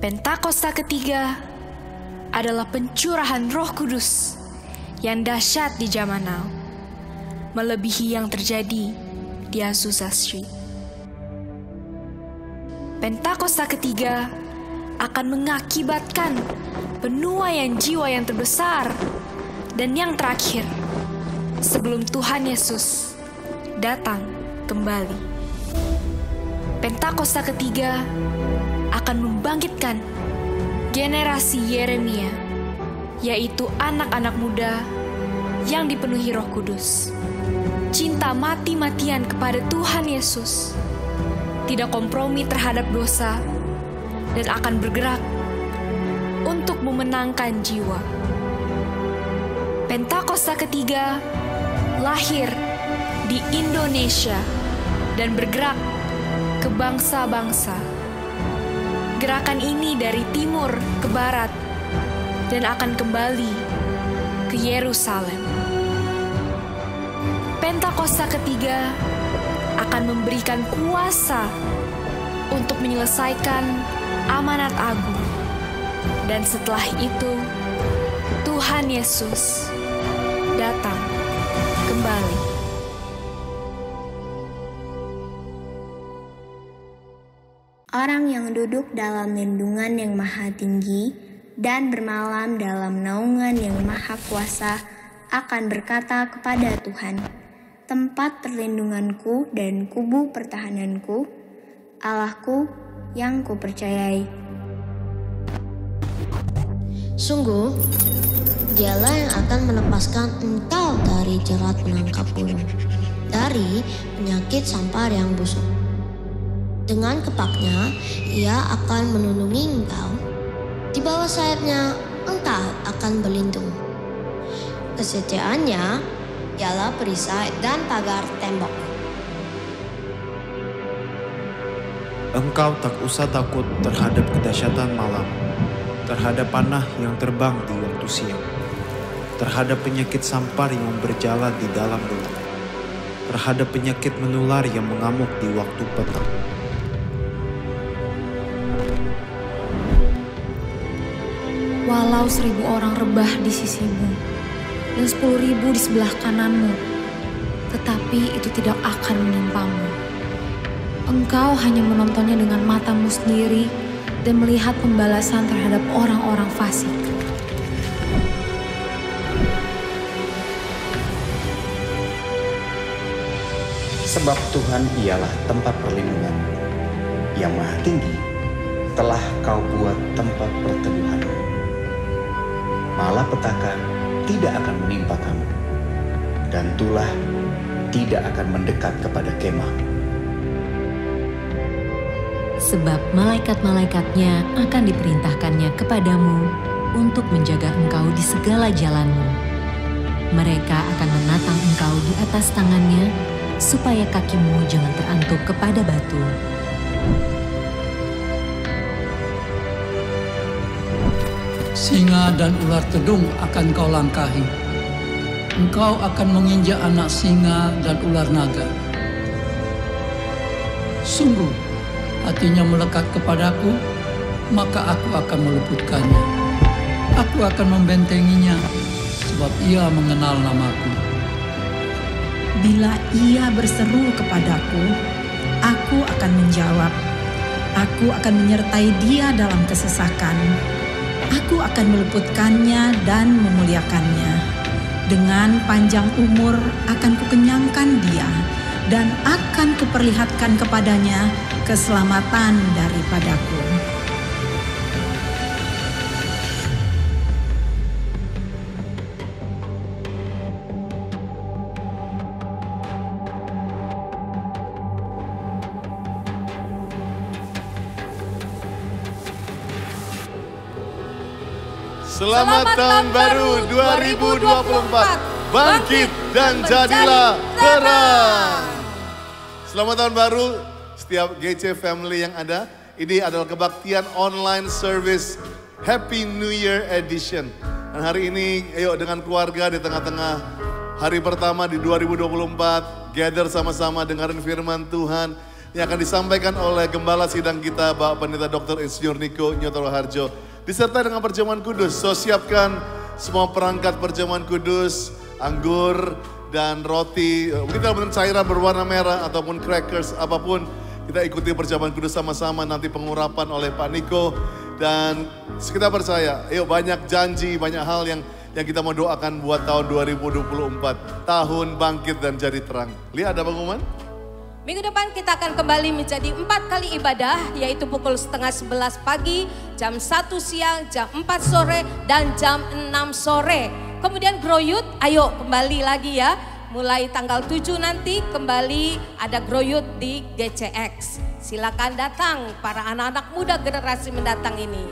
Pentakosta ketiga adalah pencurahan Roh Kudus yang dahsyat di zaman now, melebihi yang terjadi di Azusa Street. Pentakosta ketiga akan mengakibatkan penuaian jiwa yang terbesar dan yang terakhir sebelum Tuhan Yesus datang kembali. Pentakosta ketiga akan membangkitkan generasi Yeremia, yaitu anak-anak muda yang dipenuhi Roh Kudus, cinta mati-matian kepada Tuhan Yesus, tidak kompromi terhadap dosa, dan akan bergerak untuk memenangkan jiwa. Pentakosta ketiga lahir di Indonesia dan bergerak ke bangsa-bangsa. Gerakan ini dari timur ke barat dan akan kembali ke Yerusalem. Pentakosta ketiga akan memberikan kuasa untuk menyelesaikan amanat agung. Dan setelah itu, Tuhan Yesus datang kembali. Orang yang duduk dalam lindungan yang maha tinggi dan bermalam dalam naungan yang maha kuasa akan berkata kepada Tuhan, tempat perlindunganku dan kubu pertahananku, Allahku yang kupercayai. Sungguh, Dialah yang akan melepaskan engkau dari jerat penangkap burung, dari penyakit sampar yang busuk. Dengan kepaknya, ia akan melindungi engkau. Di bawah sayapnya, engkau akan berlindung. Kesetiaannya ialah perisai dan pagar tembok. Engkau tak usah takut terhadap kedahsyatan malam, terhadap panah yang terbang di waktu siang, terhadap penyakit sampar yang berjalan di dalam gelap, terhadap penyakit menular yang mengamuk di waktu petang. Walau 1000 orang rebah di sisimu dan 10.000 di sebelah kananmu, tetapi itu tidak akan menimpamu. Engkau hanya menontonnya dengan matamu sendiri dan melihat pembalasan terhadap orang-orang fasik. Sebab Tuhan ialah tempat perlindungan yang maha tinggi, telah kau buat tempat perteduhan. Malapetaka tidak akan menimpa kamu, dan tulah tidak akan mendekat kepada kemah. Sebab malaikat-malaikatnya akan diperintahkannya kepadamu untuk menjaga engkau di segala jalanmu. Mereka akan menatang engkau di atas tangannya, supaya kakimu jangan terantuk kepada batu. Singa dan ular tedung akan kau langkahi. Engkau akan menginjak anak singa dan ular naga. Sungguh, hatinya melekat kepadaku, maka aku akan meluputkannya. Aku akan membentenginya, sebab ia mengenal namaku. Bila ia berseru kepadaku, aku akan menjawab. Aku akan menyertai dia dalam kesesakan. Aku akan meluputkannya dan memuliakannya. Dengan panjang umur akan kukenyangkan dia, dan akan kuperlihatkan kepadanya keselamatan daripadaku. Selamat Tahun Baru 2024. Bangkit dan jadilah terang. Selamat Tahun Baru setiap GC Family yang ada. Ini adalah kebaktian online service Happy New Year Edition. Dan hari ini ayo dengan keluarga di tengah-tengah hari pertama di 2024. Gather sama-sama dengerin firman Tuhan. yang akan disampaikan oleh Gembala Sidang kita, Bapak Pendeta Dr. Insinyur Niko Nyotoro Harjo, disertai dengan perjamuan kudus. So siapkan semua perangkat perjamuan kudus, anggur dan roti, mungkin dalam cairan berwarna merah ataupun crackers, apapun. Kita ikuti perjamuan kudus sama-sama, nanti pengurapan oleh Pak Niko. Dan kita percaya, yuk banyak janji, banyak hal yang kita mau doakan buat tahun 2024. Tahun bangkit dan jadi terang. Lihat ada pengumuman? Minggu depan kita akan kembali menjadi 4 kali ibadah, yaitu pukul 10:30 pagi, jam 1 siang, jam 4 sore, dan jam 6 sore. Kemudian Grow Youth, ayo kembali lagi ya. Mulai tanggal 7 nanti kembali ada Grow Youth di GCX. Silakan datang para anak-anak muda generasi mendatang ini.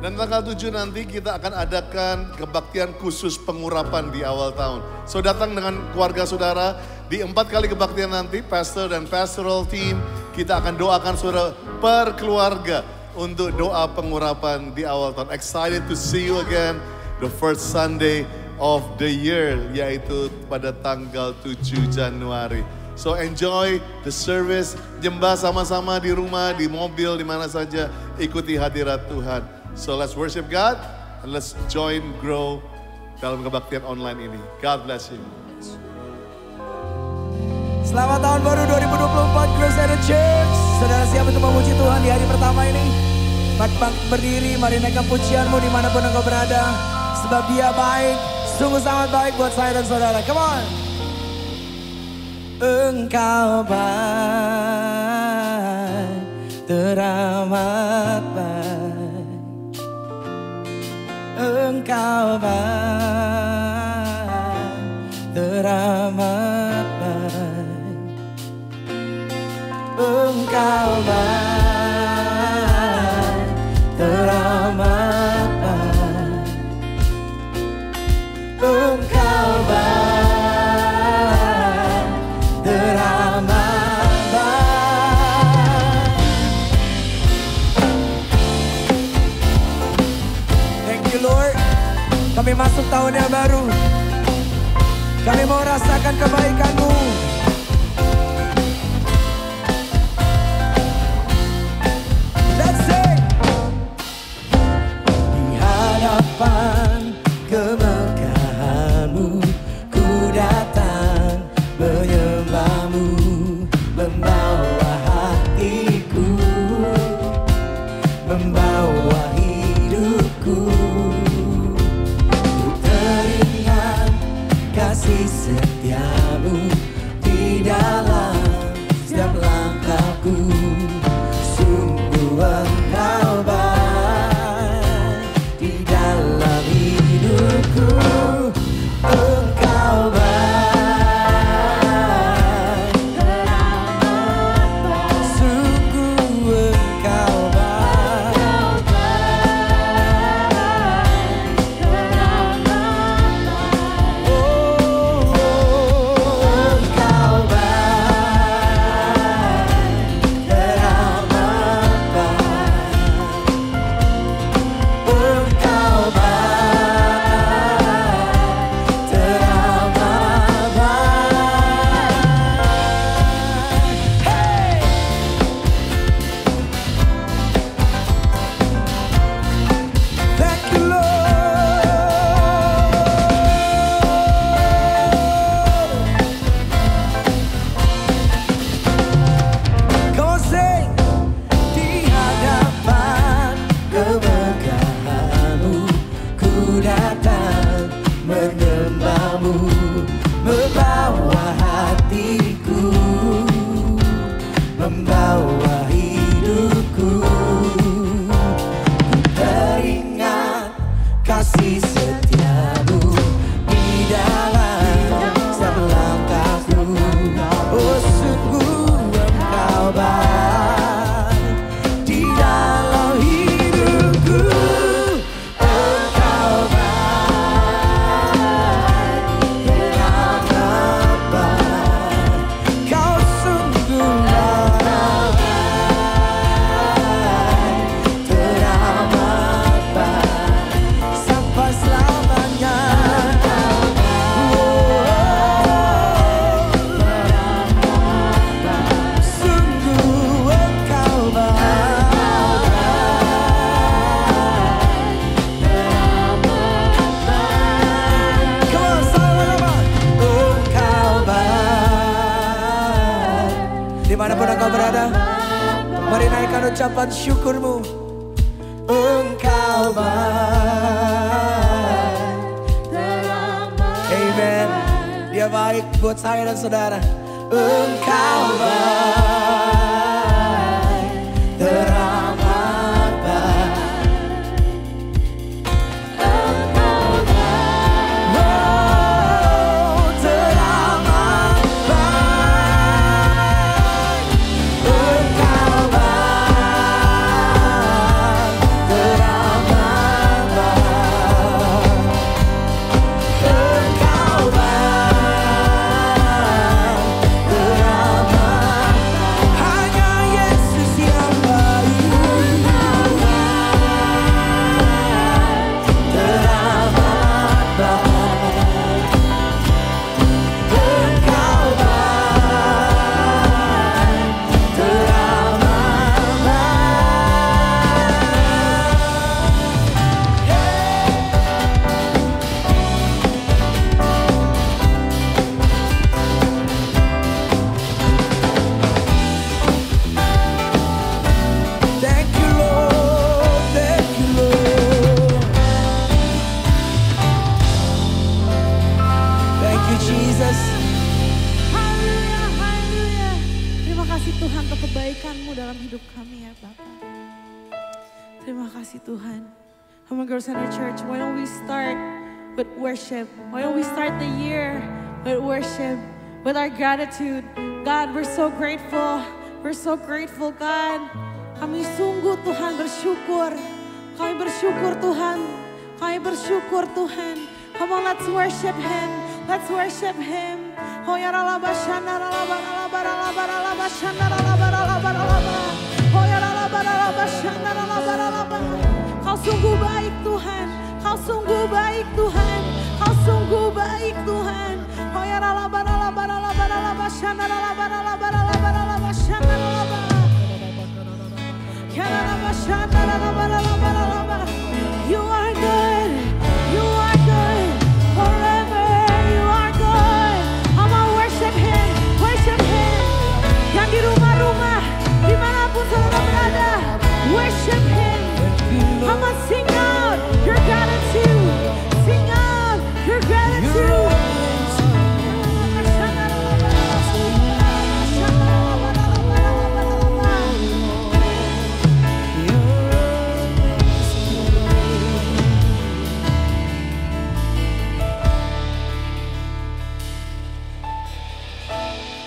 Dan tanggal 7 nanti kita akan adakan kebaktian khusus pengurapan di awal tahun. So datang dengan keluarga saudara. Di 4 kali kebaktian nanti, pastor dan pastoral team, kita akan doakan saudara per keluarga untuk doa pengurapan di awal tahun. Excited to see you again the first Sunday of the year, yaitu pada tanggal 7 Januari. So enjoy the service, nyembah sama-sama di rumah, di mobil, di mana saja, ikuti hadirat Tuhan. So let's worship God and let's join Grow dalam kebaktian online ini. God bless you. Selamat tahun baru 2024 Crusader Church. Saudara siap untuk memuji Tuhan di hari pertama ini? Berdiri, mari naikkan pujianmu dimanapun engkau berada. Sebab Dia baik, sungguh sangat baik buat saya dan saudara. Come on. Engkau baik, teramat baik. Engkau baik, teramat baik. Engkau baik, teramat baik. Engkau baik, teramat baik. Thank you Lord. Kami masuk tahun yang baru. Kami mau rasakan kebaikan-Mu. Keberkahan-Mu, ku datang menyembah-Mu, membawa hatiku, membawa hidupku. Ku teringat kasih setia-Mu di dalam setiap langkahku. Sungguh Engkau baik di dalam hidupku. Engkau baik, sungguh Engkau baik. Oh, Engkau baik, teramat baik. Engkau baik, teramat baik. Hey! Thank you Lord. Kau sing di hadapan keberkahan-Mu, ku datang menyembah-Mu, membawa hatiku, membawa hidupku. Ku teringat kasih setia-Mu di dalam setiap langkahku. Oh sungguh Engkau baik di dalam hidupku. Engkau baik, teramat baik. Kau sungguh baik, teramat baik. Sampai ucapan syukurmu. Engkau baik, teramat. Amen. Dia baik buat saya dan saudara. Engkau baik, teramat baik. Engkau baik, oh teramat baik. Engkau baik, teramat baik. Engkau baik. Hanya Yesus yang baik, teramat baik. Engkau baik, teramat Thank you, Lord. Thank you, Lord. Thank you, Jesus. Haleluya, haleluya. Terima kasih Tuhan untuk kebaikan-Mu dalam hidup kami ya Bapak. Terima kasih Tuhan. Home Girl Center Church, why don't we start with worship? Why don't we start the year with worship, with our gratitude? God, we're so grateful. We're so grateful God. Kami sungguh Tuhan bersyukur. Kami bersyukur Tuhan. Kami bersyukur Tuhan. Come on, let's worship Him. Let's worship Him. Oh ya ralaba shanda ralaba ralaba ralaba ralaba shanda ralaba ralaba ralaba. Oh ya ralaba ralaba shanda ralaba ralaba. Kau sungguh baik Tuhan. Kau sungguh baik Tuhan. Kau sungguh baik Tuhan. Oh ya ralaba ralaba ralaba ralaba shanda ralaba ralaba ralaba ralaba shanda ralaba. Ya ralaba shanda ralaba ralaba ralaba. You are good. You are good. Forever you are good. I'm gonna worship Him. Worship Him. Yang di rumah-rumah, dimanapun saudara berada, worship Him. I'm gonna sing out your gratitude. Sing out your gratitude.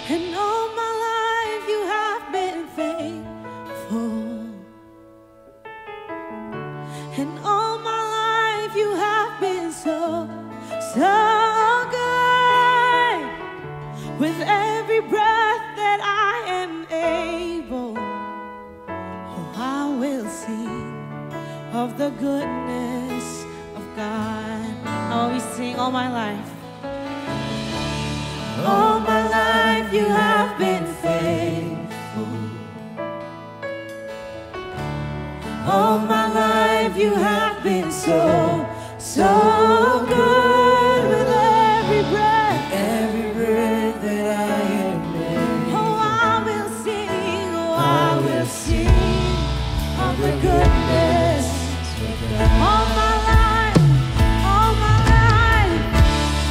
And all my life you have been faithful. And all my life you have been so, so good. With every breath that I am able, oh, I will sing of the goodness of God. I always sing all my life. All my life you have been faithful. All my life you have been so, so good. With every breath that I am in. Oh, I will sing, of the goodness. All my life,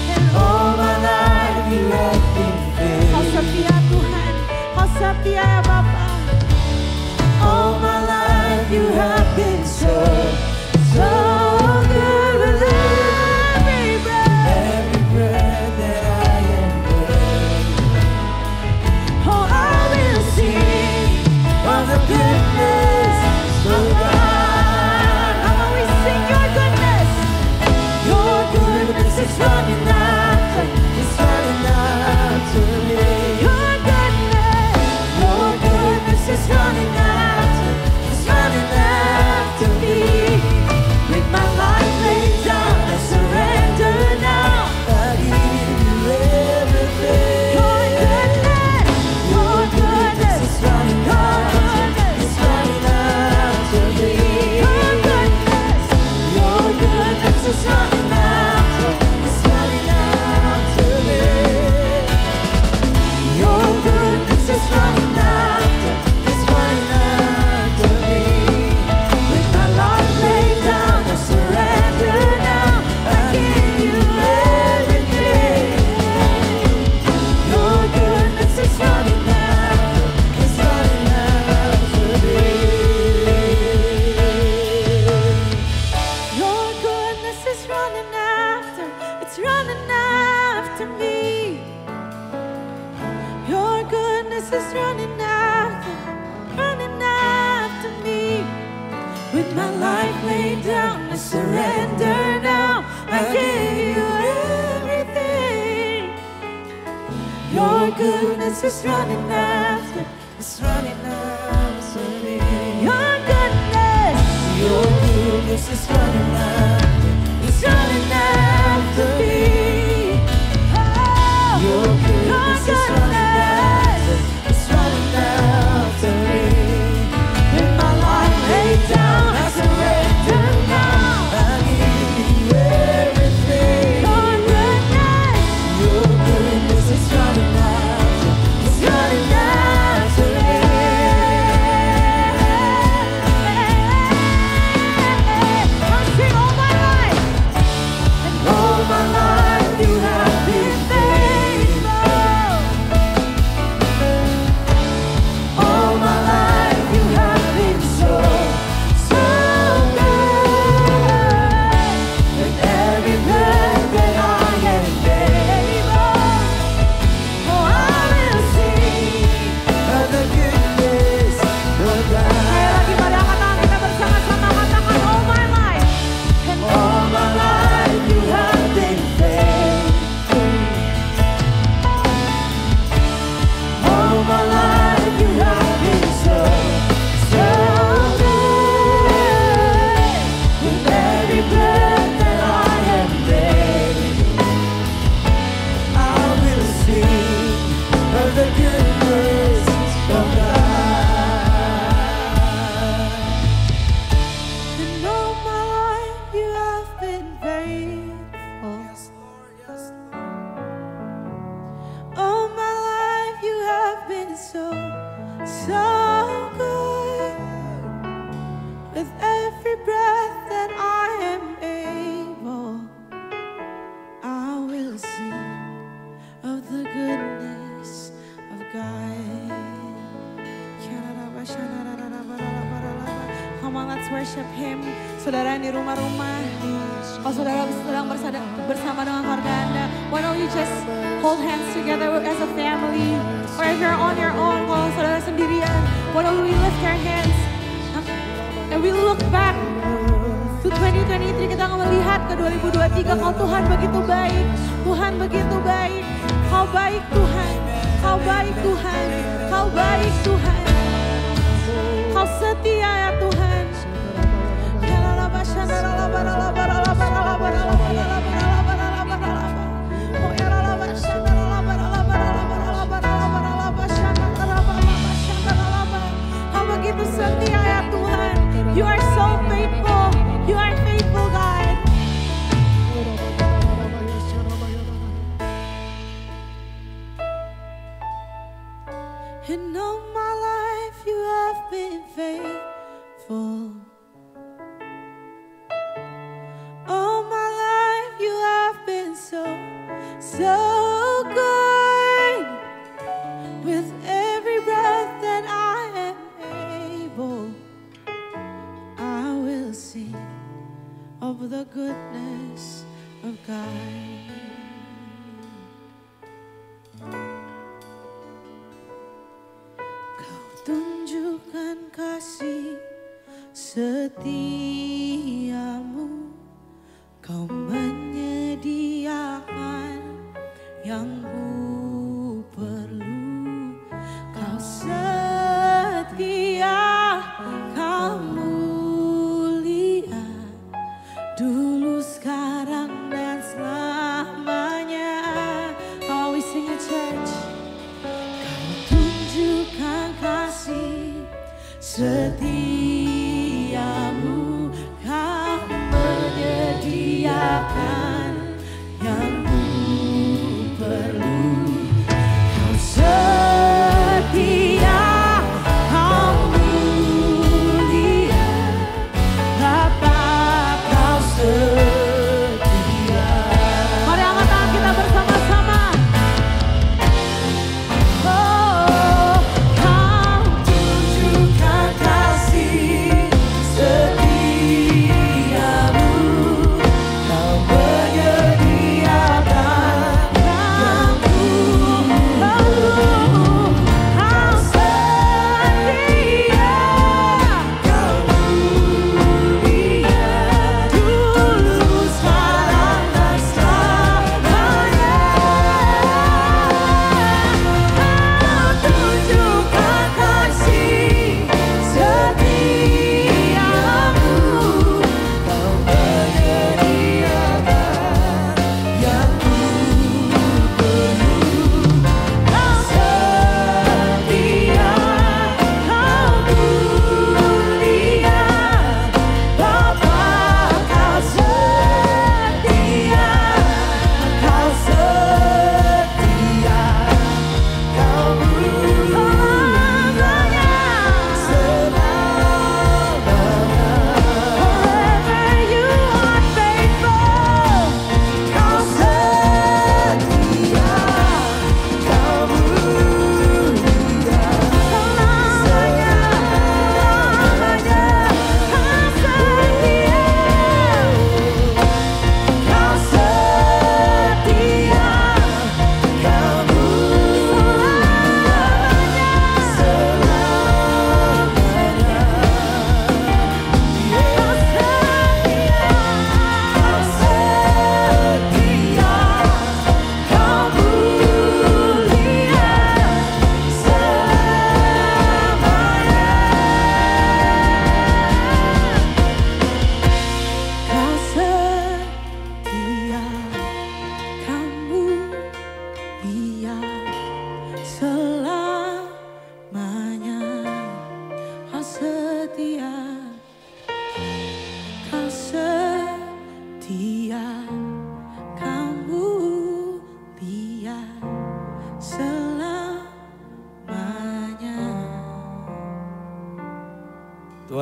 and all my life you have been faithful. Kau setia Tuhan, Kau setia ya Bapa. All my life you have been so, so good. With every my life laid down, I surrender now. I give you everything. Your goodness is running after, it's running after me. Your goodness is running after, it's running after me. Oh, your goodness is running after, it's running after me. With my life laid down, I surrender now. I give you everything. Your goodness is running after, it's running after me. I'll sing all my life. And all my life you have been faithful. All my life you have been so, so good. With every breath that I am able, oh, I will sing of the goodness of God. Ayo lagi pada angkat kita bersama-sama katakan all my life. And all my life you have been faithful. All my life you have been so, so good. With every breath that I am able, I will sing of the goodness of God. And all my life you have been faithful. All my life you have been so, so good. With every breath that I am able, I will sing of the goodness of God. Come on, let's worship Him. Saudara yang di rumah-rumah, kalau saudara sedang bersama dengan keluarga Anda, why don't you just hold hands together as a family? Or if you're on your own, kalau saudara sendirian, why don't we lift our hands and we look back to 2023, kita akan melihat ke 2023. Kalau Tuhan begitu baik, Tuhan begitu baik. Kau baik Tuhan, Kau baik Tuhan, Kau baik Tuhan. Kau setia ya Tuhan. Kau begitu setia ya Tuhan. You are so faithful. You are faithful God. And all my life you have been faithful. All my life you have been so, so good. With every breath that I am able, I will sing of the goodness of God. Kau tunjukkan kasih setiamu, Kau menyediakan yang ku perlu. Kau setia, Kau mulia, dulu, sekarang, dan selamanya.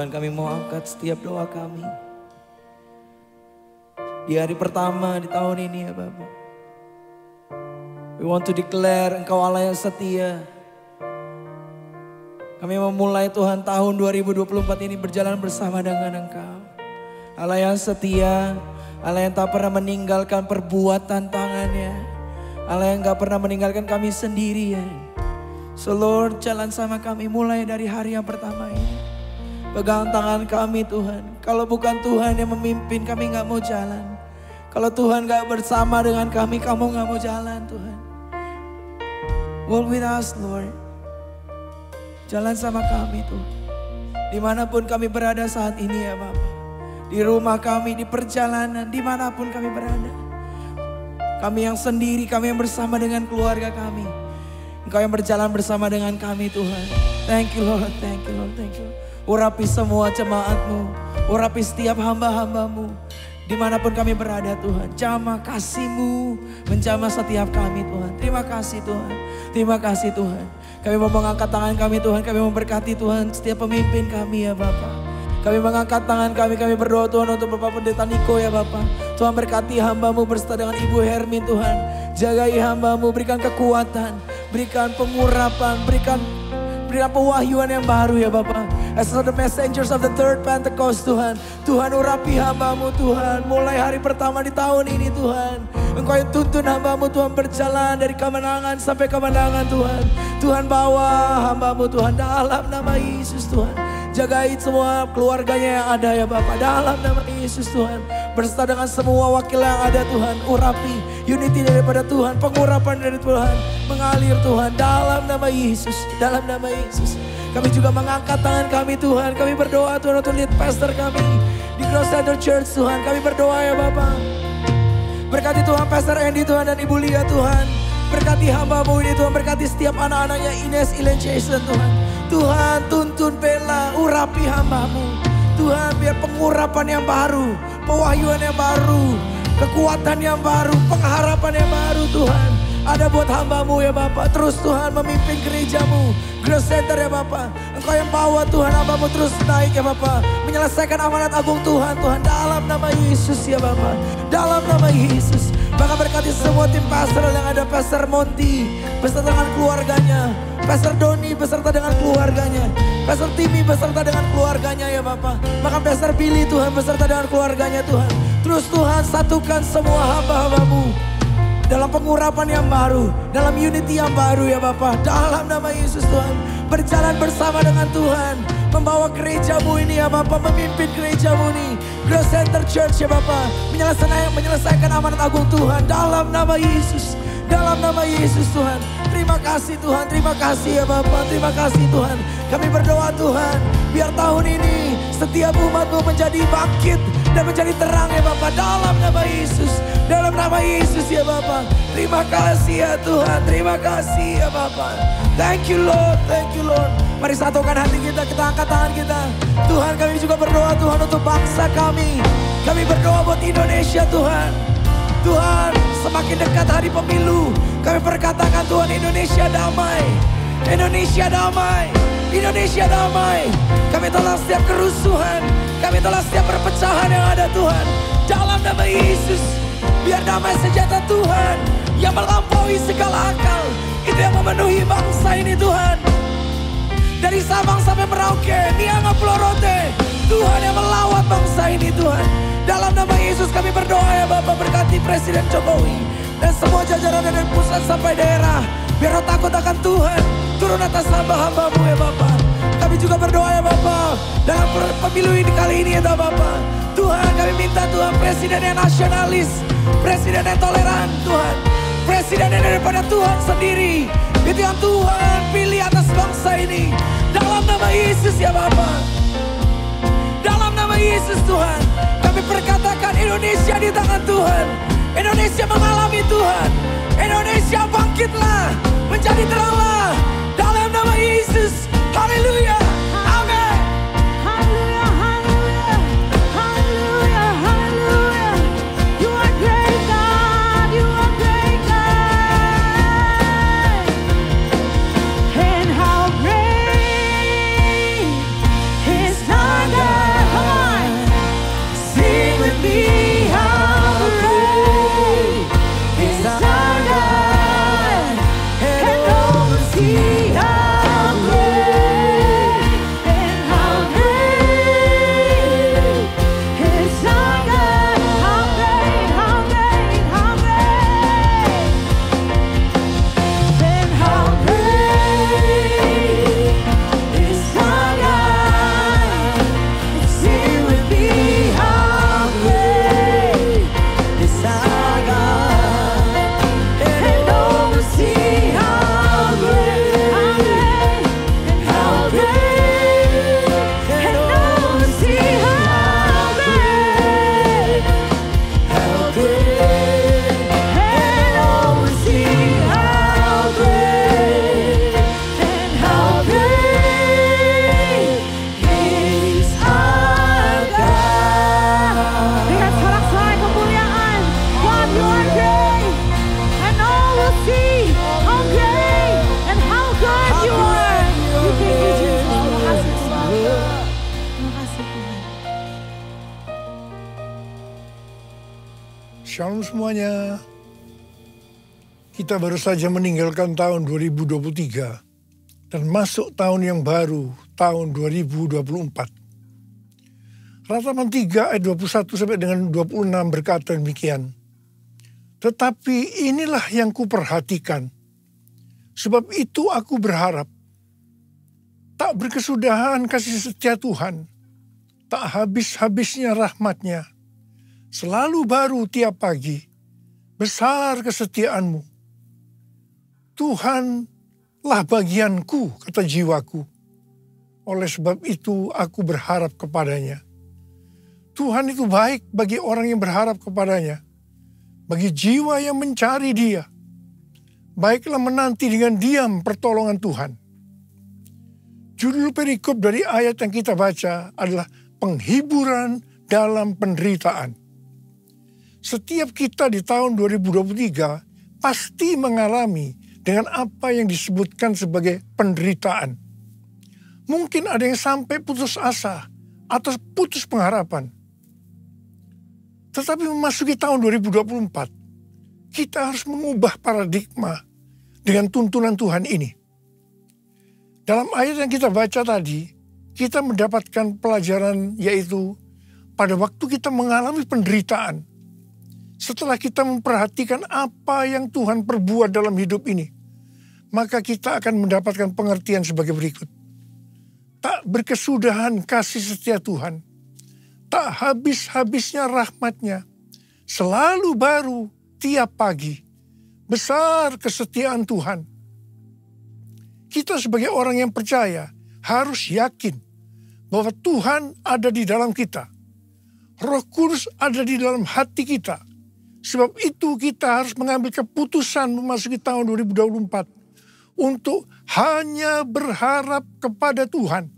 Tuhan, kami mau angkat setiap doa kami. Di hari pertama di tahun ini ya Bapa. We want to declare Engkau Allah yang setia. Kami memulai Tuhan tahun 2024 ini berjalan bersama dengan Engkau. Allah yang setia, Allah yang tak pernah meninggalkan perbuatan tangannya. Allah yang gak pernah meninggalkan kami sendirian. So Lord, jalan sama kami mulai dari hari yang pertama ini. Pegang tangan kami Tuhan. Kalau bukan Tuhan yang memimpin, kami gak mau jalan. Kalau Tuhan gak bersama dengan kami, kamu gak mau jalan Tuhan. Walk with us Lord. Jalan sama kami Tuhan. Dimanapun kami berada saat ini ya Bapak. Di rumah kami, di perjalanan, dimanapun kami berada. Kami yang sendiri, kami yang bersama dengan keluarga kami. Engkau yang berjalan bersama dengan kami Tuhan. Thank you Lord, thank you Lord, thank you. Urapi semua jemaat-Mu, urapi setiap hamba-hamba-Mu. Dimanapun kami berada Tuhan, jamah kasih-Mu menjamah setiap kami Tuhan. Terima kasih Tuhan, terima kasih Tuhan. Kami mau mengangkat tangan kami Tuhan, kami memberkati Tuhan setiap pemimpin kami ya Bapak. Kami mengangkat tangan kami berdoa Tuhan untuk Bapak Pendeta Niko ya Bapak. Tuhan berkati hamba-Mu berserta dengan Ibu Hermin Tuhan. Jagai hamba-Mu, berikan kekuatan, berikan pengurapan, berikan pewahyuan yang baru ya Bapak. As the messengers of the third Pentecost Tuhan. Tuhan urapi hamba-Mu Tuhan. Mulai hari pertama di tahun ini Tuhan. Engkau yang tuntun hamba-Mu Tuhan berjalan dari kemenangan sampai kemenangan Tuhan. Tuhan bawa hamba-Mu Tuhan dalam nama Yesus Tuhan. Jagai semua keluarganya yang ada ya Bapak. Dalam nama Yesus Tuhan. Berserta dengan semua wakil yang ada Tuhan. Urapi unity daripada Tuhan. Pengurapan dari Tuhan. Mengalir Tuhan. Dalam nama Yesus. Dalam nama Yesus. Kami juga mengangkat tangan kami Tuhan. Kami berdoa Tuhan untuk lead pastor kami. Di Cross Center Church Tuhan. Kami berdoa ya Bapak. Berkati Tuhan Pastor Andy Tuhan dan Ibu Lia Tuhan. Berkati hamba-Mu ini Tuhan. Berkati setiap anak-anaknya Ines, Elen, Jason Tuhan. Tuhan tuntun bela, urapi hamba-Mu. Tuhan biar pengurapan yang baru, pewahyuan yang baru, kekuatan yang baru, pengharapan yang baru Tuhan. Ada buat hamba-Mu ya Bapak. Terus Tuhan memimpin gereja-Mu, Grace Center ya Bapak. Engkau yang bawa Tuhan hamba-Mu terus naik ya Bapak. Menyelesaikan amanat agung Tuhan. Tuhan dalam nama Yesus ya Bapak. Dalam nama Yesus. Bahkan berkati semua tim pastor yang ada. Pastor Monty beserta dengan keluarganya. Pastor Doni beserta dengan keluarganya. Pastor Timmy beserta dengan keluarganya ya Bapak. Bahkan Pastor Billy Tuhan beserta dengan keluarganya Tuhan. Terus Tuhan satukan semua hamba-hamba-Mu dalam pengurapan yang baru, dalam unity yang baru ya Bapak. Dalam nama Yesus Tuhan. Berjalan bersama dengan Tuhan. Membawa gereja-Mu ini ya Bapak. Memimpin gereja-Mu ini. Grace Center Church ya Bapak. Menyelesaikan amanat agung Tuhan. Dalam nama Yesus. Dalam nama Yesus Tuhan. Terima kasih Tuhan. Terima kasih ya Bapak. Terima kasih Tuhan. Kami berdoa Tuhan. Biar tahun ini setiap umat-Mu menjadi bangkit dan menjadi terang ya Bapak. Dalam nama Yesus. Dalam nama Yesus ya Bapak. Terima kasih ya Tuhan. Terima kasih ya Bapak. Thank you Lord. Thank you Lord. Mari satukan hati kita. Kita angkat tangan kita. Tuhan kami juga berdoa Tuhan untuk bangsa kami. Kami berdoa buat Indonesia Tuhan. Tuhan semakin dekat hari pemilu. Kami perkatakan Tuhan Indonesia damai. Indonesia damai. Indonesia damai. Kami tolak setiap kerusuhan. Kami tolak setiap perpecahan yang ada Tuhan. Dalam nama Yesus. Biar damai sejahtera Tuhan yang melampaui segala akal. Itu yang memenuhi bangsa ini Tuhan. Dari Sabang sampai Merauke, Nianga Pulau Rote. Tuhan yang melawat bangsa ini Tuhan. Dalam nama Yesus kami berdoa ya Bapak. Berkati Presiden Jokowi. Dan semua jajaran dari pusat sampai daerah. Biar roh takut akan Tuhan turun atas hamba-hamba-Mu ya Bapak. Kami juga berdoa ya Bapak. Dalam pemilu ini kali ini ya Bapak. Tuhan kami minta Tuhan Presiden yang nasionalis. Presiden yang toleran Tuhan. Presiden yang daripada Tuhan sendiri. Itu yang Tuhan pilih atas bangsa ini. Dalam nama Yesus ya Bapak. Dalam nama Yesus Tuhan. Kami perkatakan Indonesia di tangan Tuhan. Indonesia mengalami Tuhan. Indonesia bangkitlah. Menjadi teranglah. Dalam nama Yesus. Haleluya. Amin. Hallelujah, hallelujah, hallelujah, hallelujah. You are great God, you are great God. And how great is our God. Shalom semuanya. Kita baru saja meninggalkan tahun 2023 dan masuk tahun yang baru, tahun 2024. Ratapan 3 ayat 21 sampai dengan 26 berkata demikian. Tetapi inilah yang kuperhatikan. Sebab itu aku berharap. Tak berkesudahan kasih setia Tuhan. Tak habis-habisnya rahmat-Nya. Selalu baru tiap pagi. Besar kesetiaanmu. Tuhanlah bagianku, kata jiwaku. Oleh sebab itu aku berharap kepadanya. Tuhan itu baik bagi orang yang berharap kepadanya. Bagi jiwa yang mencari Dia. Baiklah menanti dengan diam pertolongan Tuhan. Judul perikop dari ayat yang kita baca adalah penghiburan dalam penderitaan. Setiap kita di tahun 2023 pasti mengalami dengan apa yang disebutkan sebagai penderitaan. Mungkin ada yang sampai putus asa atau putus pengharapan. Tetapi memasuki tahun 2024, kita harus mengubah paradigma dengan tuntunan Tuhan ini. Dalam ayat yang kita baca tadi, kita mendapatkan pelajaran yaitu pada waktu kita mengalami penderitaan. Setelah kita memperhatikan apa yang Tuhan perbuat dalam hidup ini, maka kita akan mendapatkan pengertian sebagai berikut. Tak berkesudahan kasih setia Tuhan. Tak habis-habisnya rahmat-Nya. Selalu baru tiap pagi. Besar kesetiaan Tuhan. Kita sebagai orang yang percaya harus yakin bahwa Tuhan ada di dalam kita. Roh Kudus ada di dalam hati kita. Sebab itu kita harus mengambil keputusan memasuki tahun 2024 untuk hanya berharap kepada Tuhan,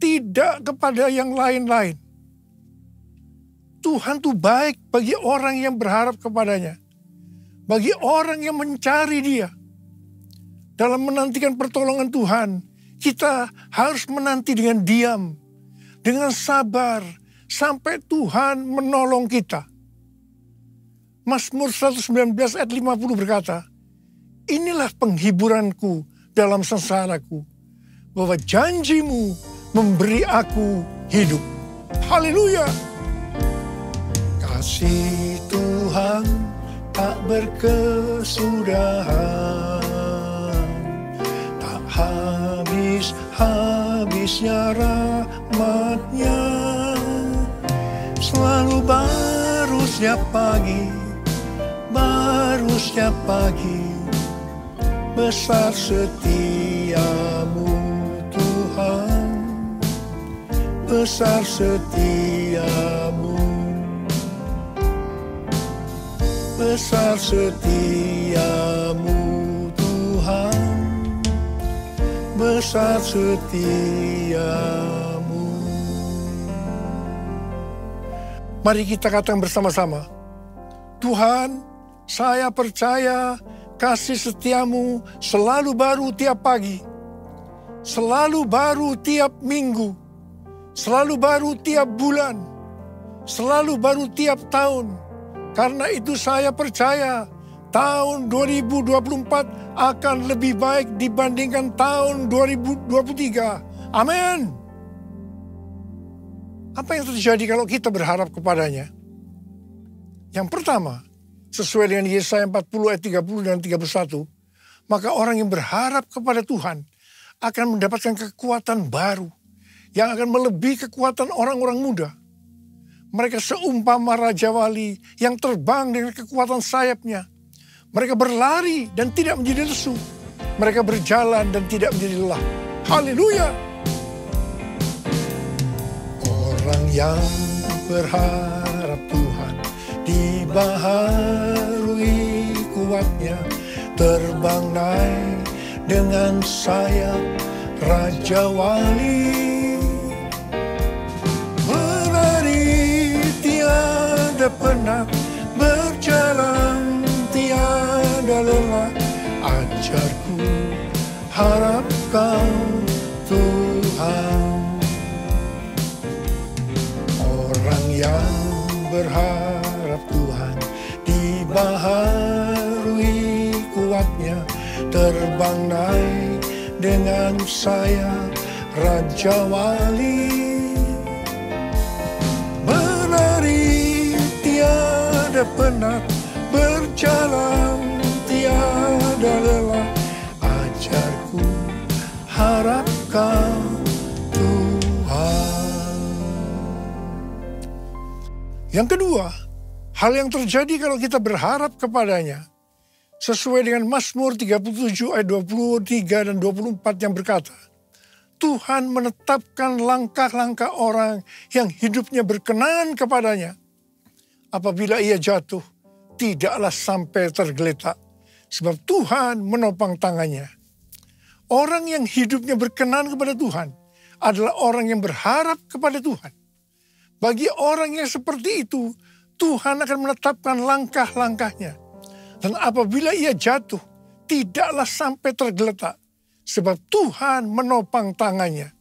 tidak kepada yang lain-lain. Tuhan itu baik bagi orang yang berharap kepadanya, bagi orang yang mencari Dia. Dalam menantikan pertolongan Tuhan, kita harus menanti dengan diam, dengan sabar, sampai Tuhan menolong kita. Mazmur 119 ayat 50 berkata, inilah penghiburanku dalam sengsaraku, bahwa janji-Mu memberi aku hidup. Haleluya! Kasih Tuhan tak berkesudahan, tak habis-habisnya rahmat-Nya, selalu baru setiap pagi, baru setiap pagi. Besar setiamu Tuhan, besar setiamu, besar setiamu Tuhan, besar setiamu. Mari kita katakan bersama-sama, Tuhan, saya percaya kasih setiamu selalu baru tiap pagi, selalu baru tiap minggu, selalu baru tiap bulan, selalu baru tiap tahun. Karena itu saya percaya tahun 2024 akan lebih baik dibandingkan tahun 2023. Amin. Apa yang terjadi kalau kita berharap kepadanya? Yang pertama, sesuai dengan Yesaya 40 ayat 30 dan 31, maka orang yang berharap kepada Tuhan akan mendapatkan kekuatan baru yang akan melebihi kekuatan orang-orang muda. Mereka seumpama Raja Wali yang terbang dengan kekuatan sayapnya. Mereka berlari dan tidak menjadi lesu. Mereka berjalan dan tidak menjadi lelah. Haleluya! Orang yang berharap Tuhan dibaharui kuatnya, terbang naik dengan sayap Raja Wali. Tiada pernah berjalan, tiada lelah. Ajarku, harap Kau Tuhan. Orang yang berharap Tuhan perbaharui kuatnya, terbang naik dengan saya, Raja Wali. Menari tiada penat, berjalan tiada lelah, ajarku harapkan Tuhan. Yang kedua, hal yang terjadi kalau kita berharap kepadanya, sesuai dengan Mazmur 37 ayat 23 dan 24 yang berkata, Tuhan menetapkan langkah-langkah orang yang hidupnya berkenan kepadanya. Apabila ia jatuh, tidaklah sampai tergeletak, sebab Tuhan menopang tangannya. Orang yang hidupnya berkenan kepada Tuhan adalah orang yang berharap kepada Tuhan. Bagi orang yang seperti itu, Tuhan akan menetapkan langkah-langkahnya. Dan apabila ia jatuh, tidaklah sampai tergeletak, sebab Tuhan menopang tangannya.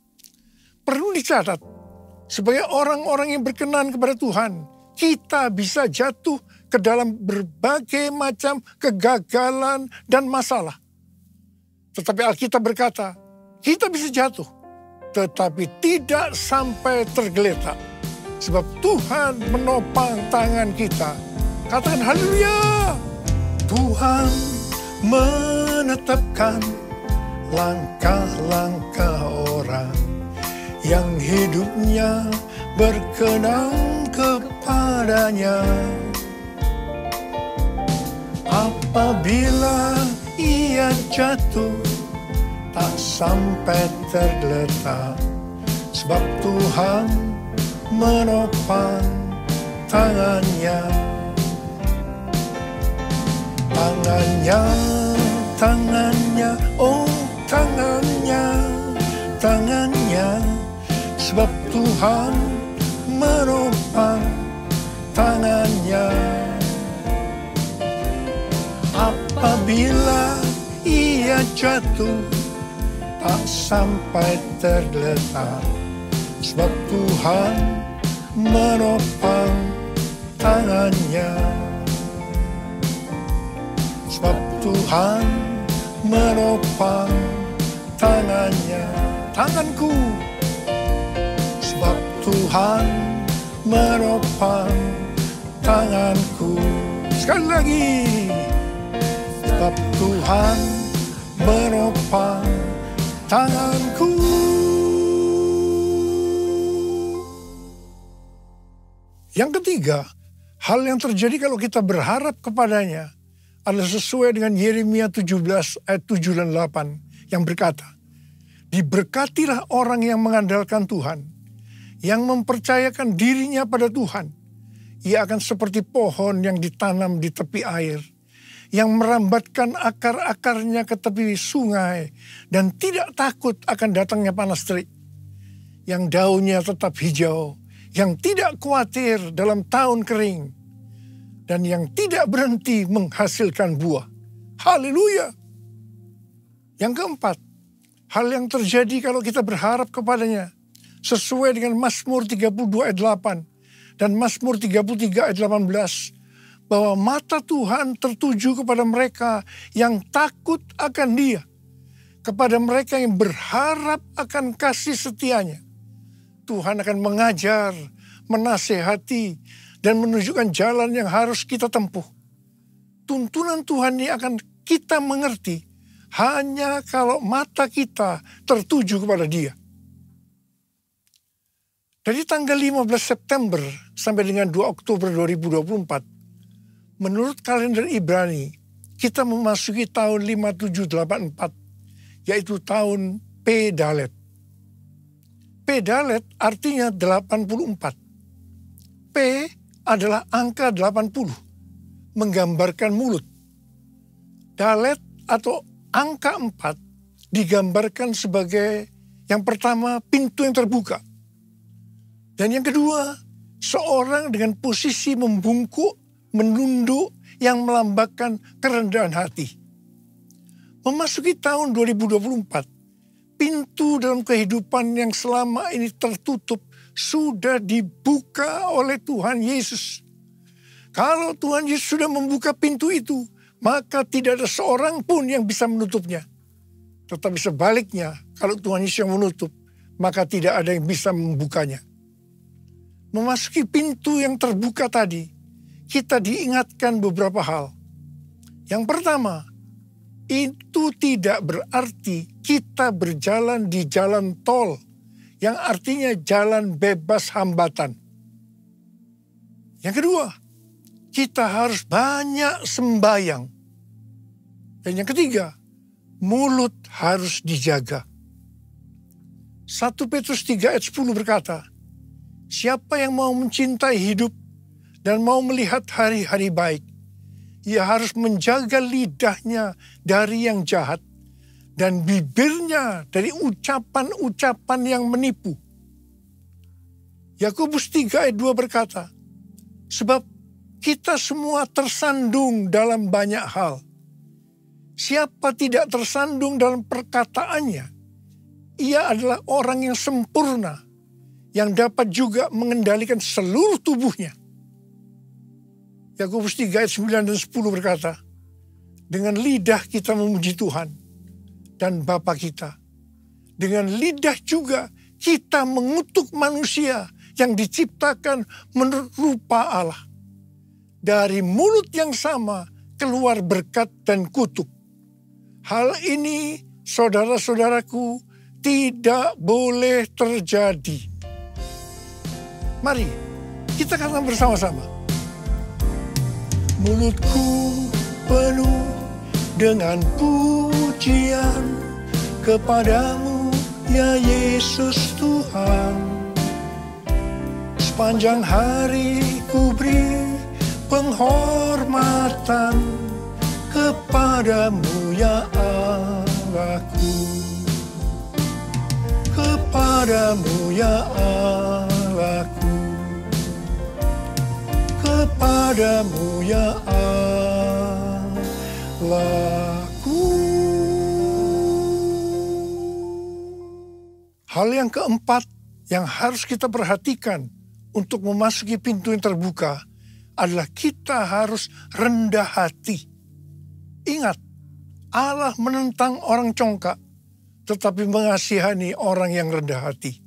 Perlu dicatat, sebagai orang-orang yang berkenan kepada Tuhan, kita bisa jatuh ke dalam berbagai macam kegagalan dan masalah. Tetapi Alkitab berkata, kita bisa jatuh, tetapi tidak sampai tergeletak. Sebab Tuhan menopang tangan kita. Katakan haleluya. Tuhan menetapkan langkah-langkah orang yang hidupnya berkenan kepadanya. Apabila ia jatuh, tak sampai tergeletak, sebab Tuhan menopang tangannya. Tangannya, tangannya, oh tangannya, tangannya, sebab Tuhan menopang tangannya. Apabila ia jatuh, tak sampai tergeletak, sebab Tuhan menopang tangannya. Sebab Tuhan menopang tangannya. Tanganku. Sebab Tuhan menopang tanganku. Sekali lagi. Sebab Tuhan menopang tanganku. Yang ketiga, hal yang terjadi kalau kita berharap kepadanya adalah sesuai dengan Yeremia 17 ayat 7 dan 8 yang berkata, diberkatilah orang yang mengandalkan Tuhan, yang mempercayakan dirinya pada Tuhan. Ia akan seperti pohon yang ditanam di tepi air, yang merambatkan akar-akarnya ke tepi sungai dan tidak takut akan datangnya panas terik, yang daunnya tetap hijau, yang tidak khawatir dalam tahun kering, dan yang tidak berhenti menghasilkan buah. Haleluya. Yang keempat, hal yang terjadi kalau kita berharap kepadanya, sesuai dengan Mazmur 32 ayat 8 dan Mazmur 33 ayat 18, bahwa mata Tuhan tertuju kepada mereka yang takut akan Dia, kepada mereka yang berharap akan kasih setianya. Tuhan akan mengajar, menasehati, dan menunjukkan jalan yang harus kita tempuh. Tuntunan Tuhan ini akan kita mengerti hanya kalau mata kita tertuju kepada Dia. Dari tanggal 15 September sampai dengan 2 Oktober 2024, menurut kalender Ibrani, kita memasuki tahun 5784, yaitu tahun P Dalet. P Dalet artinya 84. P adalah angka 80, menggambarkan mulut. Dalet atau angka 4 digambarkan sebagai yang pertama pintu yang terbuka. Dan yang kedua, seorang dengan posisi membungkuk, menunduk yang melambangkan kerendahan hati. Memasuki tahun 2024, pintu dalam kehidupan yang selama ini tertutup sudah dibuka oleh Tuhan Yesus. Kalau Tuhan Yesus sudah membuka pintu itu, maka tidak ada seorang pun yang bisa menutupnya. Tetapi sebaliknya, kalau Tuhan Yesus yang menutup, maka tidak ada yang bisa membukanya. Memasuki pintu yang terbuka tadi, kita diingatkan beberapa hal. Yang pertama, itu tidak berarti kita berjalan di jalan tol, yang artinya jalan bebas hambatan. Yang kedua, kita harus banyak sembahyang. Dan yang ketiga, mulut harus dijaga. 1 Petrus 3 ayat 10 berkata, siapa yang mau mencintai hidup dan mau melihat hari-hari baik, ia harus menjaga lidahnya dari yang jahat dan bibirnya dari ucapan-ucapan yang menipu. Yakobus 3 ayat 2 berkata, sebab kita semua tersandung dalam banyak hal. Siapa tidak tersandung dalam perkataannya, ia adalah orang yang sempurna, yang dapat juga mengendalikan seluruh tubuhnya. Yakobus 3 ayat 9 dan 10 berkata, dengan lidah kita memuji Tuhan dan Bapa kita. Dengan lidah juga kita mengutuk manusia yang diciptakan menurut rupa Allah. Dari mulut yang sama keluar berkat dan kutuk. Hal ini, saudara-saudaraku, tidak boleh terjadi. Mari kita katakan bersama-sama. Mulutku penuh dengan pujian kepadamu, ya Yesus Tuhan. Sepanjang hari ku beri penghormatan kepadamu, ya Allahku. Kepadamu, ya Allahku. Kepadamu, ya Allahku. Hal yang keempat yang harus kita perhatikan untuk memasuki pintu yang terbuka adalah kita harus rendah hati. Ingat, Allah menentang orang congkak, tetapi mengasihani orang yang rendah hati.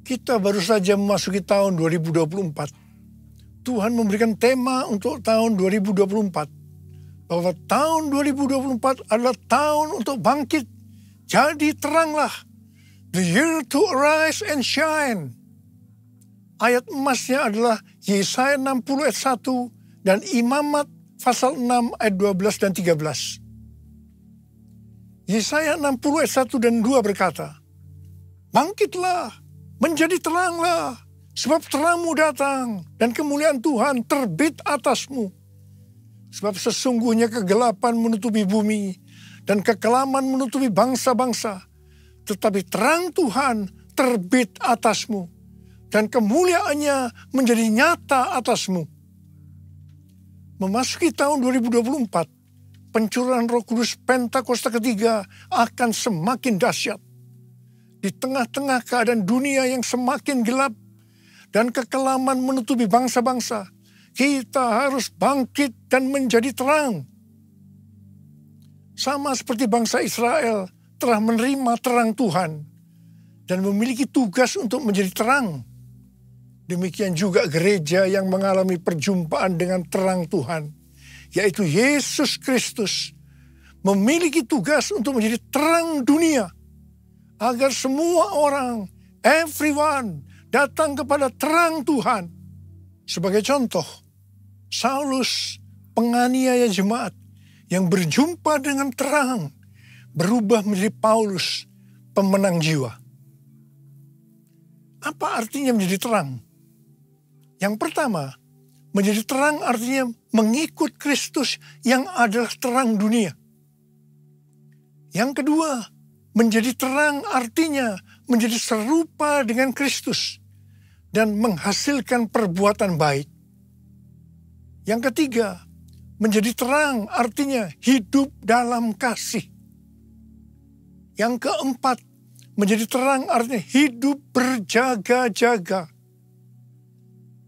Kita baru saja memasuki tahun 2024. Tuhan memberikan tema untuk tahun 2024. Bahwa tahun 2024 adalah tahun untuk bangkit. Jadi teranglah. The year to arise and shine. Ayat emasnya adalah Yesaya 60 ayat 1 dan Imamat pasal 6 ayat 12 dan 13. Yesaya 60 ayat 1 dan 2 berkata, bangkitlah, menjadi teranglah, sebab terangmu datang dan kemuliaan Tuhan terbit atasmu. Sebab sesungguhnya kegelapan menutupi bumi dan kekelaman menutupi bangsa-bangsa. Tetapi terang Tuhan terbit atasmu dan kemuliaannya menjadi nyata atasmu. Memasuki tahun 2024, pencurahan Roh Kudus Pentakosta ketiga akan semakin dahsyat. Di tengah-tengah keadaan dunia yang semakin gelap dan kekelaman menutupi bangsa-bangsa, kita harus bangkit dan menjadi terang. Sama seperti bangsa Israel telah menerima terang Tuhan dan memiliki tugas untuk menjadi terang. Demikian juga gereja yang mengalami perjumpaan dengan terang Tuhan, yaitu Yesus Kristus, memiliki tugas untuk menjadi terang dunia, agar semua orang, everyone, datang kepada terang Tuhan. Sebagai contoh, Saulus, penganiaya jemaat, yang berjumpa dengan terang, berubah menjadi Paulus, pemenang jiwa. Apa artinya menjadi terang? Yang pertama, menjadi terang artinya mengikut Kristus yang adalah terang dunia. Yang kedua, menjadi terang artinya menjadi serupa dengan Kristus dan menghasilkan perbuatan baik. Yang ketiga, menjadi terang artinya hidup dalam kasih. Yang keempat, menjadi terang artinya hidup berjaga-jaga.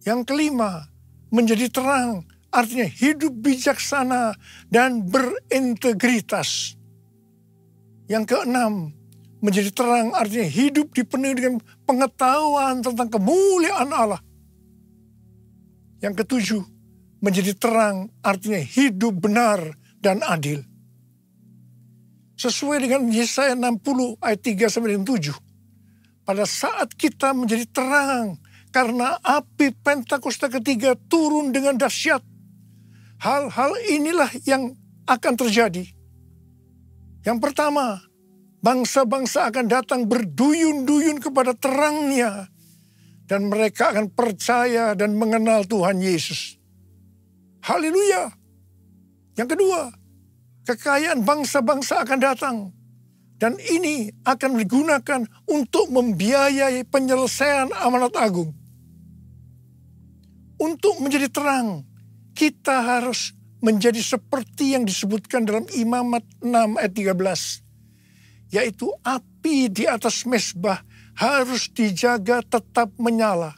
Yang kelima, menjadi terang, artinya hidup bijaksana dan berintegritas. Yang keenam, menjadi terang artinya hidup dipenuhi dengan pengetahuan tentang kemuliaan Allah. Yang ketujuh, menjadi terang artinya hidup benar dan adil. Sesuai dengan Yesaya 60 ayat 3-7. Pada saat kita menjadi terang karena api Pentakosta ketiga turun dengan dahsyat. Hal-hal inilah yang akan terjadi. Yang pertama, bangsa-bangsa akan datang berduyun-duyun kepada terangnya. Dan mereka akan percaya dan mengenal Tuhan Yesus. Haleluya. Yang kedua, kekayaan bangsa-bangsa akan datang. Dan ini akan digunakan untuk membiayai penyelesaian amanat agung. Untuk menjadi terang, kita harus menjadi seperti yang disebutkan dalam Imamat 6 ayat 13. Yaitu api di atas mezbah harus dijaga tetap menyala.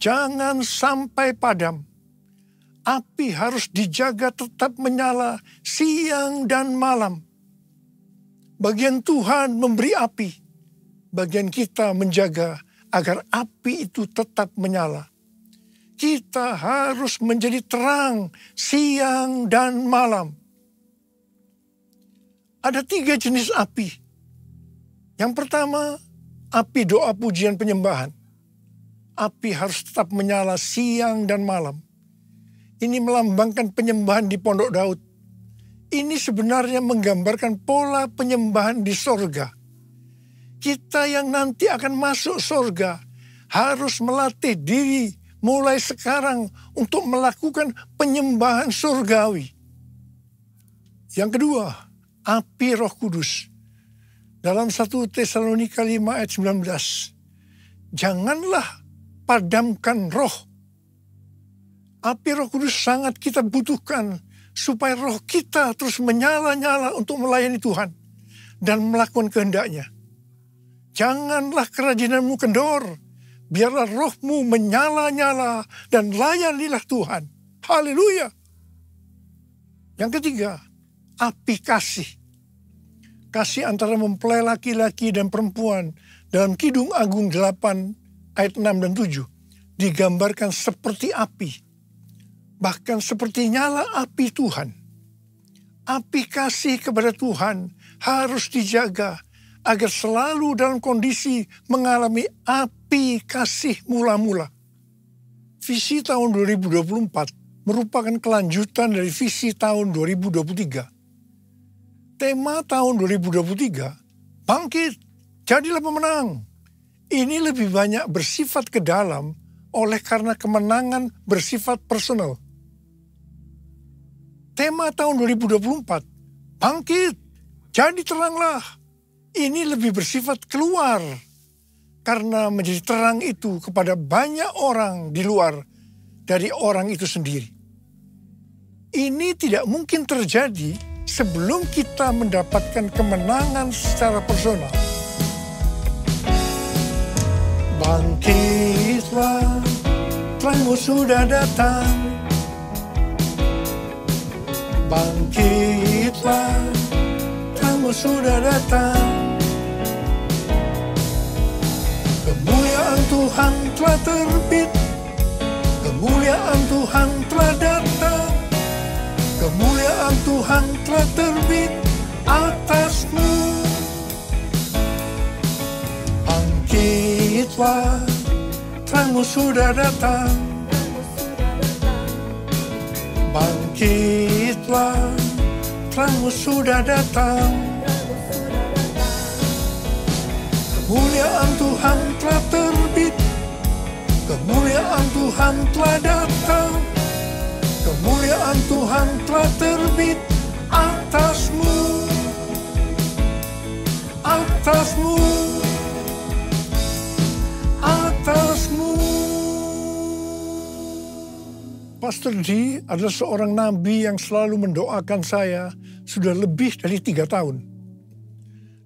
Jangan sampai padam. Api harus dijaga tetap menyala siang dan malam. Bagian Tuhan memberi api. Bagian kita menjaga agar api itu tetap menyala. Kita harus menjadi terang siang dan malam. Ada 3 jenis api. Yang pertama, api doa pujian penyembahan. Api harus tetap menyala siang dan malam. Ini melambangkan penyembahan di Pondok Daud. Ini sebenarnya menggambarkan pola penyembahan di sorga. Kita yang nanti akan masuk sorga harus melatih diri mulai sekarang untuk melakukan penyembahan surgawi. Yang kedua, api Roh Kudus. Dalam 1 Tesalonika 5 ayat 19. Janganlah padamkan roh. Api Roh Kudus sangat kita butuhkan supaya roh kita terus menyala-nyala untuk melayani Tuhan dan melakukan kehendak-Nya. Janganlah kerajinanmu kendor. Biarlah rohmu menyala-nyala dan layanilah Tuhan. Haleluya. Yang ketiga, api kasih. Kasih antara mempelai laki-laki dan perempuan dalam Kidung Agung 8 ayat 6 dan 7 digambarkan seperti api. Bahkan seperti nyala api Tuhan. Api kasih kepada Tuhan harus dijaga agar selalu dalam kondisi mengalami api kasih mula-mula. Visi tahun 2024 merupakan kelanjutan dari visi tahun 2023. Tema tahun 2023, bangkit, jadilah pemenang. Ini lebih banyak bersifat ke dalam oleh karena kemenangan bersifat personal. Tema tahun 2024, bangkit, jadi teranglah. Ini lebih bersifat keluar. Karena menjadi terang itu kepada banyak orang di luar dari orang itu sendiri. Ini tidak mungkin terjadi sebelum kita mendapatkan kemenangan secara personal. Bangkitlah, terangmu sudah datang. Bangkitlah, terangmu sudah datang. Kemuliaan Tuhan telah terbit. Kemuliaan Tuhan telah datang. Kemuliaan Tuhan telah terbit atasmu. Bangkitlah, terangmu sudah datang. Bangkitlah, terangmu sudah datang. Kemuliaan Tuhan telah terbit. Kemuliaan Tuhan telah datang. Kemuliaan Tuhan telah terbit atasmu. Atasmu. Atasmu. Pastor D adalah seorang nabi yang selalu mendoakan saya sudah lebih dari 3 tahun.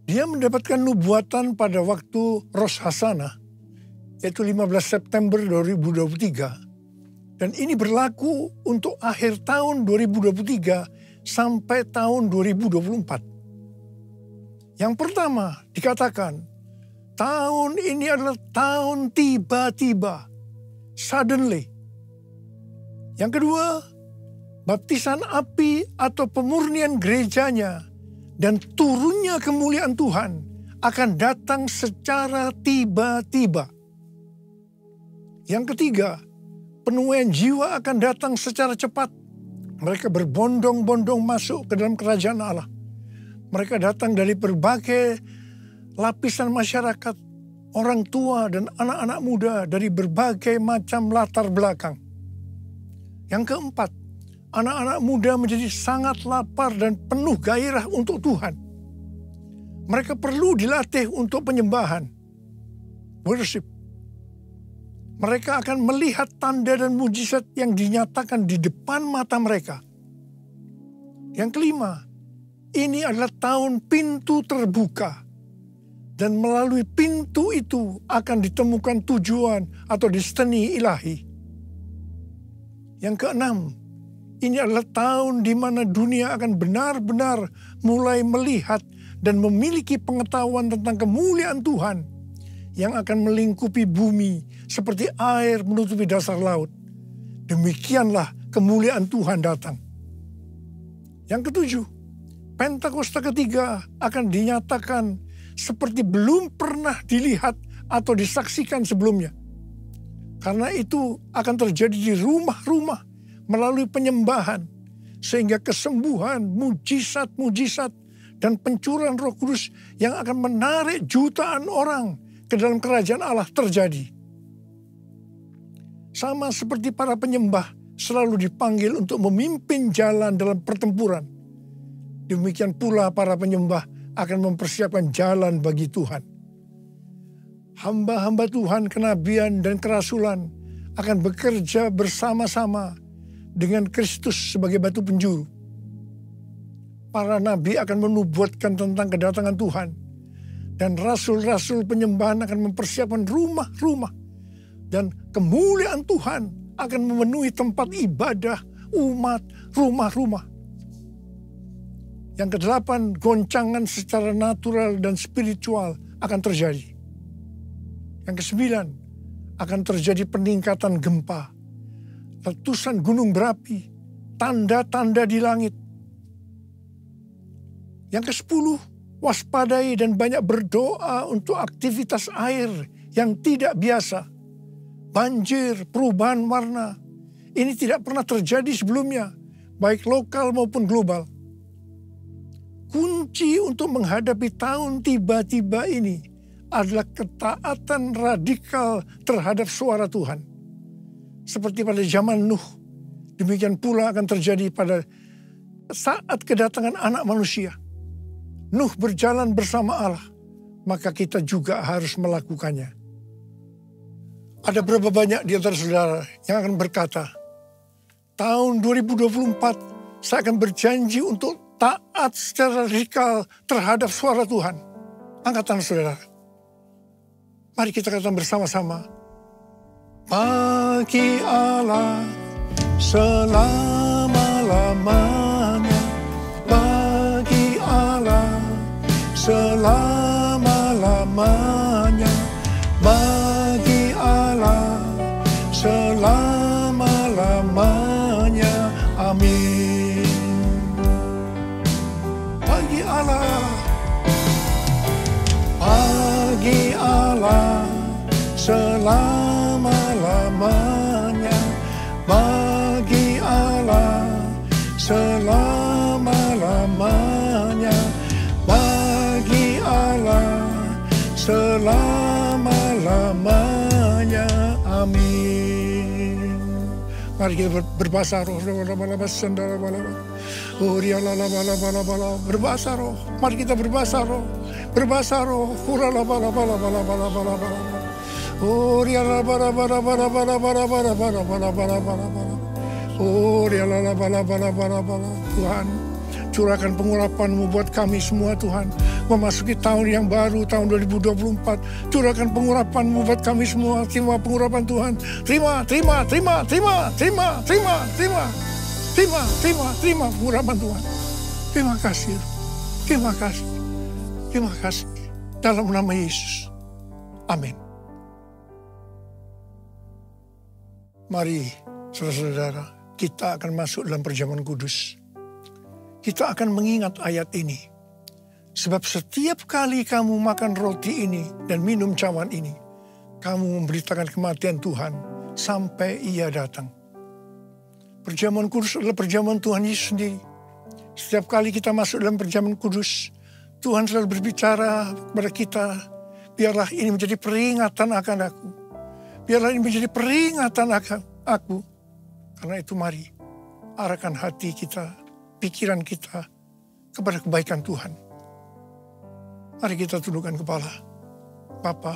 Dia mendapatkan nubuatan pada waktu Rosh Hashanah, yaitu 15 September 2023. Dan ini berlaku untuk akhir tahun 2023 sampai tahun 2024. Yang pertama dikatakan, tahun ini adalah tahun tiba-tiba, suddenly. Yang kedua, baptisan api atau pemurnian gerejanya dan turunnya kemuliaan Tuhan akan datang secara tiba-tiba. Yang ketiga, penuaian jiwa akan datang secara cepat. Mereka berbondong-bondong masuk ke dalam kerajaan Allah. Mereka datang dari berbagai lapisan masyarakat, orang tua dan anak-anak muda dari berbagai macam latar belakang. Yang keempat, anak-anak muda menjadi sangat lapar dan penuh gairah untuk Tuhan. Mereka perlu dilatih untuk penyembahan, worship. Mereka akan melihat tanda dan mujizat yang dinyatakan di depan mata mereka. Yang kelima, ini adalah tahun pintu terbuka. Dan melalui pintu itu akan ditemukan tujuan atau destiny ilahi. Yang keenam, ini adalah tahun di mana dunia akan benar-benar mulai melihat dan memiliki pengetahuan tentang kemuliaan Tuhan yang akan melingkupi bumi seperti air menutupi dasar laut. Demikianlah kemuliaan Tuhan datang. Yang ketujuh, Pentakosta ketiga akan dinyatakan seperti belum pernah dilihat atau disaksikan sebelumnya. Karena itu akan terjadi di rumah-rumah melalui penyembahan. Sehingga kesembuhan, mujizat-mujizat, dan pencurahan Roh Kudus yang akan menarik jutaan orang ke dalam kerajaan Allah terjadi. Sama seperti para penyembah selalu dipanggil untuk memimpin jalan dalam pertempuran. Demikian pula para penyembah akan mempersiapkan jalan bagi Tuhan. Hamba-hamba Tuhan, kenabian dan kerasulan akan bekerja bersama-sama dengan Kristus sebagai batu penjuru. Para nabi akan menubuatkan tentang kedatangan Tuhan. Dan rasul-rasul penyembahan akan mempersiapkan rumah-rumah. Dan kemuliaan Tuhan akan memenuhi tempat ibadah, umat, rumah-rumah. Yang kedelapan, goncangan secara natural dan spiritual akan terjadi. Yang kesembilan, akan terjadi peningkatan gempa, letusan gunung berapi, tanda-tanda di langit. Yang kesepuluh, waspadai dan banyak berdoa untuk aktivitas air yang tidak biasa. Banjir, perubahan warna. Ini tidak pernah terjadi sebelumnya, baik lokal maupun global. Kunci untuk menghadapi tahun tiba-tiba ini adalah ketaatan radikal terhadap suara Tuhan. Seperti pada zaman Nuh, demikian pula akan terjadi pada saat kedatangan anak manusia. Nuh berjalan bersama Allah, maka kita juga harus melakukannya. Ada berapa banyak di antara saudara yang akan berkata, tahun 2024 saya akan berjanji untuk taat secara radikal terhadap suara Tuhan. Angkat tangan saudara. Mari kita katakan bersama-sama. Bagi Allah selama-lamanya. Bagi Allah selama-lamanya. Bagi Allah selama-lamanya. Amin. Bagi Allah selama-lamanya. Bagi Allah selama-lamanya. Bagi Allah selama-lamanya. Amin. Mari kita berbahasa roh. Berbahasa roh. Mari kita berbahasa roh. Berbahasa roh. Tuhan, curahkan pengurapan-Mu buat kami semua Tuhan. memasuki tahun yang baru, tahun 2024. Curahkan pengurapan-Mu buat kami semua. Terima pengurapan Tuhan. Terima pengurapan Tuhan. Terima kasih. Terima kasih. Dalam nama Yesus. Amin. Mari, saudara-saudara, kita akan masuk dalam perjamuan kudus. Kita akan mengingat ayat ini. Sebab setiap kali kamu makan roti ini dan minum cawan ini, kamu memberitakan kematian Tuhan sampai Ia datang. Perjamuan kudus adalah perjamuan Tuhan Yesus sendiri. Setiap kali kita masuk dalam perjamuan kudus, Tuhan selalu berbicara kepada kita, biarlah ini menjadi peringatan akan aku. Biarlah ini menjadi peringatan akan aku. Karena itu mari, arahkan hati kita, pikiran kita kepada kebaikan Tuhan. Mari kita tundukkan kepala. Bapa,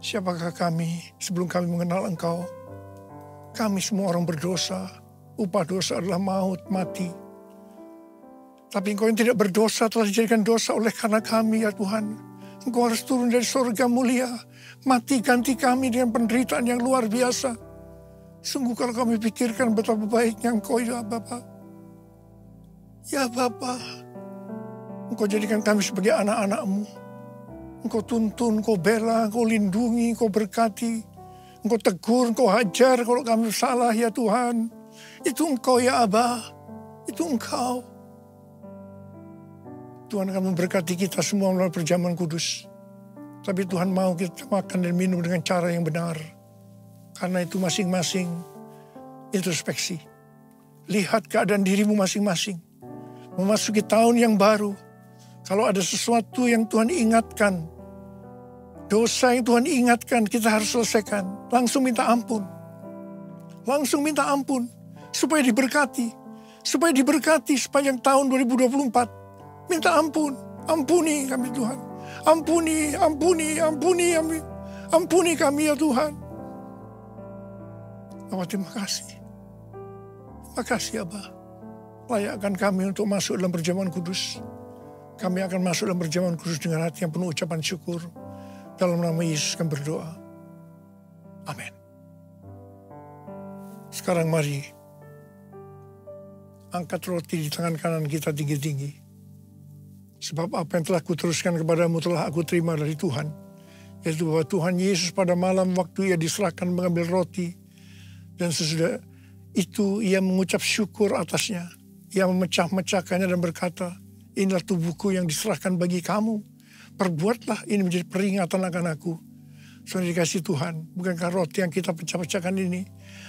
siapakah kami sebelum kami mengenal Engkau? Kami semua orang berdosa. Upah dosa adalah maut, mati. Tapi Engkau yang tidak berdosa telah dijadikan dosa oleh karena kami, ya Tuhan. Engkau harus turun dari surga mulia. Mati ganti kami dengan penderitaan yang luar biasa. Sungguh kalau kami pikirkan betapa baiknya Engkau, ya Bapa. Ya Bapa, Engkau jadikan kami sebagai anak-anak-Mu. Engkau tuntun, Engkau bela, Engkau lindungi, Engkau berkati. Engkau tegur, Engkau hajar kalau kami salah, ya Tuhan. Itu Engkau, ya Abah. Itu Engkau. Tuhan akan memberkati kita semua melalui perjamuan kudus. Tapi Tuhan mau kita makan dan minum dengan cara yang benar. Karena itu masing-masing introspeksi. Lihat keadaan dirimu masing-masing. Memasuki tahun yang baru. Kalau ada sesuatu yang Tuhan ingatkan, dosa yang Tuhan ingatkan, kita harus selesaikan. Langsung minta ampun. Langsung minta ampun. Supaya diberkati. Supaya diberkati sepanjang tahun 2024. Minta ampun, ampuni kami Tuhan. Ampuni kami ya Tuhan. Abah, terima kasih. Terima kasih Abah. Layakkan kami untuk masuk dalam perjamuan kudus. Kami akan masuk dalam perjamuan kudus dengan hati yang penuh ucapan syukur. Dalam nama Yesus kami berdoa. Amin. Sekarang mari angkat roti di tangan kanan kita tinggi-tinggi. Sebab apa yang telah kuteruskan kepadamu telah aku terima dari Tuhan. Yaitu bahwa Tuhan Yesus pada malam waktu Ia diserahkan mengambil roti. Dan sesudah itu Ia mengucap syukur atasnya. Ia memecah-mecahkannya dan berkata, inilah tubuhku yang diserahkan bagi kamu. Perbuatlah ini menjadi peringatan akan aku. Saudara dikasih Tuhan, bukankah roti yang kita pecah-pecahkan ini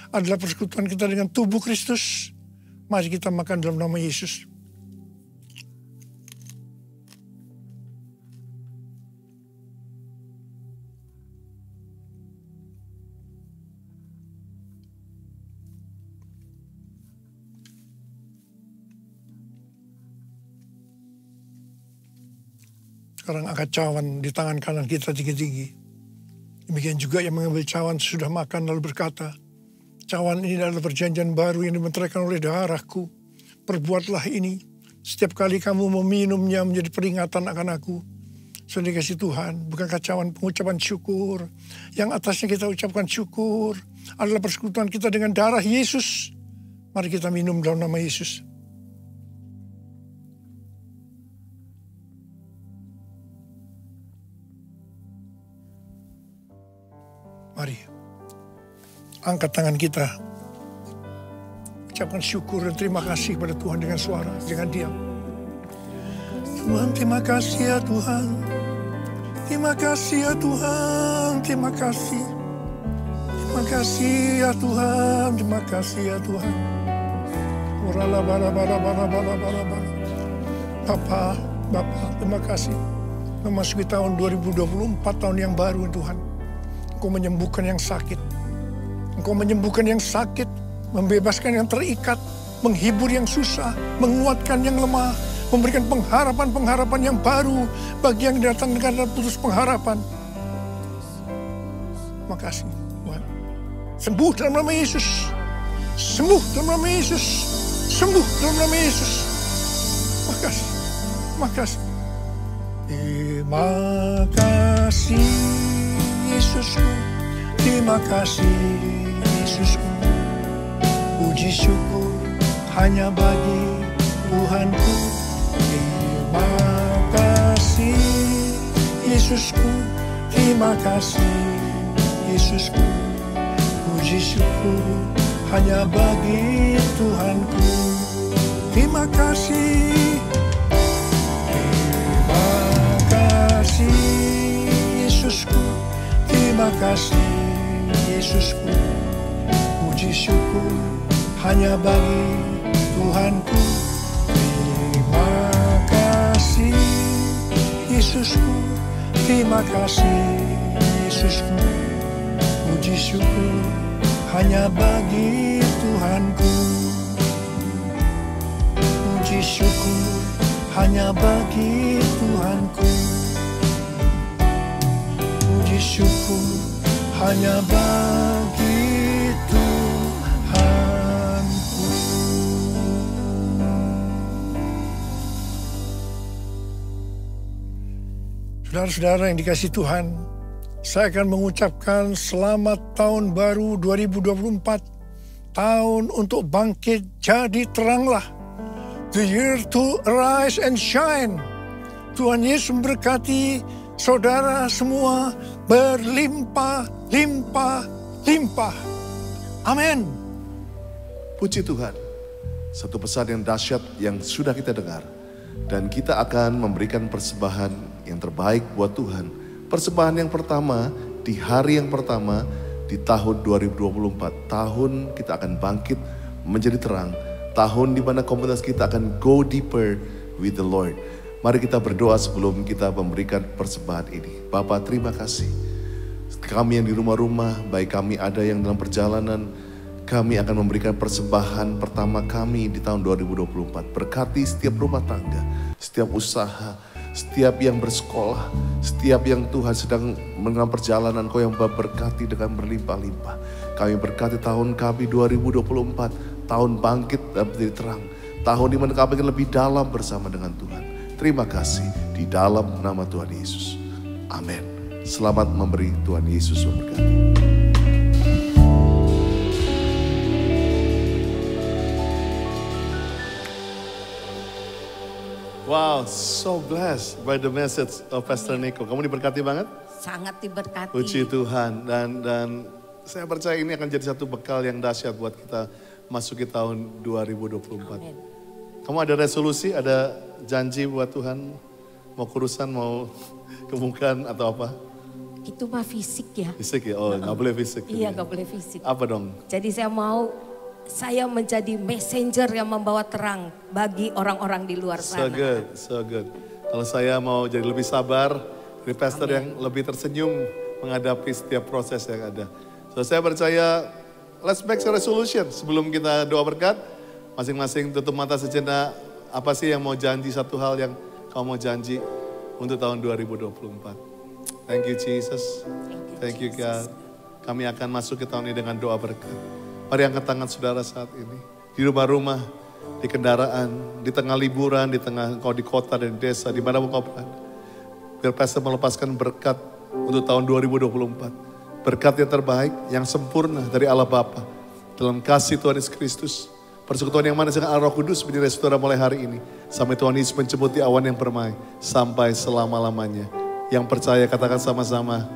adalah persekutuan kita dengan tubuh Kristus? Mari kita makan dalam nama Yesus. Sekarang angkat cawan di tangan kanan kita tinggi-tinggi. Demikian juga yang mengambil cawan sudah makan lalu berkata, cawan ini adalah perjanjian baru yang dimeteraikan oleh darahku. Perbuatlah ini. Setiap kali kamu meminumnya menjadi peringatan akan aku. Saudara kasih Tuhan, bukankah cawan pengucapan syukur. Yang atasnya kita ucapkan syukur adalah persekutuan kita dengan darah Yesus. Mari kita minum dalam nama Yesus. Mari, angkat tangan kita. Ucapkan syukur dan terima kasih kepada Tuhan dengan suara, jangan diam. Tuhan, terima kasih ya Tuhan. Terima kasih ya Tuhan, terima kasih. Terima kasih ya Tuhan, terima kasih ya Tuhan. Bapa, terima kasih. Memasuki tahun 2024, tahun yang baru Tuhan. Engkau menyembuhkan yang sakit. Engkau menyembuhkan yang sakit, membebaskan yang terikat, menghibur yang susah, menguatkan yang lemah, memberikan pengharapan-pengharapan yang baru bagi yang datang dengan putus pengharapan. Makasih Tuhan. Sembuh dalam nama Yesus. Sembuh dalam nama Yesus. Sembuh dalam nama Yesus. Makasih. Makasih. Terima kasih Yesusku, terima kasih Yesusku. Puji syukur hanya bagi Tuhanku. Terima kasih Yesusku, terima kasih Yesusku. Puji syukur hanya bagi Tuhanku. Terima kasih. Yesusku, terima kasih Yesusku. Puji syukur hanya bagi Tuhanku. Terima kasih Yesusku, terima kasih Yesusku. Puji syukur hanya bagi Tuhanku. Puji syukur hanya bagi Tuhanku. Puji syukur hanya bagi Tuhanku. Saudara-saudara yang dikasihi Tuhan, saya akan mengucapkan selamat tahun baru 2024. Tahun untuk bangkit jadi teranglah. The year to arise and shine. Tuhan Yesus memberkati saudara semua berlimpah, limpah, limpah. Amin. Puji Tuhan. Satu pesan yang dahsyat yang sudah kita dengar. Dan kita akan memberikan persembahan yang terbaik buat Tuhan. Persembahan yang pertama di hari yang pertama di tahun 2024. Tahun kita akan bangkit menjadi terang. Tahun di mana komunitas kita akan go deeper with the Lord. Mari kita berdoa sebelum kita memberikan persembahan ini. Bapa, terima kasih. Kami yang di rumah-rumah, baik kami ada yang dalam perjalanan, kami akan memberikan persembahan pertama kami di tahun 2024. Berkati setiap rumah tangga, setiap usaha, setiap yang bersekolah, setiap yang Tuhan sedang dalam perjalanan, Kau yang berkati dengan berlimpah-limpah. Kami berkati tahun kami 2024. Tahun bangkit dan menjadi terang. Tahun di mana kami akan lebih dalam bersama dengan Tuhan. Terima kasih di dalam nama Tuhan Yesus. Amin. Selamat memberi, Tuhan Yesus memberkati. Wow, so blessed by the message of Pastor Nico. Kamu diberkati banget? Sangat diberkati. Puji Tuhan. Dan saya percaya ini akan jadi satu bekal yang dahsyat buat kita masuki tahun 2024. Amen. Kamu ada resolusi, ada janji buat Tuhan? Mau kurusan, mau kebukaan atau apa? Itu mah fisik ya. Fisik ya? Oh, nggak boleh fisik. Iya, nggak boleh fisik. Apa dong? Jadi saya menjadi messenger yang membawa terang bagi orang-orang di luar sana. So good. Kalau saya mau jadi lebih sabar, jadi pastor yang lebih tersenyum menghadapi setiap proses yang ada. So saya percaya, let's make a resolution. Sebelum kita doa berkat, masing-masing tutup mata sejenak. Apa sih yang mau janji, satu hal yang kamu mau janji untuk tahun 2024. Thank you Jesus. Thank you God. Kami akan masuk ke tahun ini dengan doa berkat. Mari angkat tangan saudara saat ini. Di rumah-rumah, di kendaraan, di tengah liburan, di tengah engkau di kota dan desa, di mana engkau berada. Biar pastor melepaskan berkat untuk tahun 2024. Berkat yang terbaik, yang sempurna dari Allah Bapa. Dalam kasih Tuhan Yesus Kristus. Persekutuan yang manis dengan Allah Roh Kudus menjadi saudara mulai hari ini. Sampai Tuhan Yesus menjemput di awan yang permai. Sampai selama-lamanya. Yang percaya katakan sama-sama.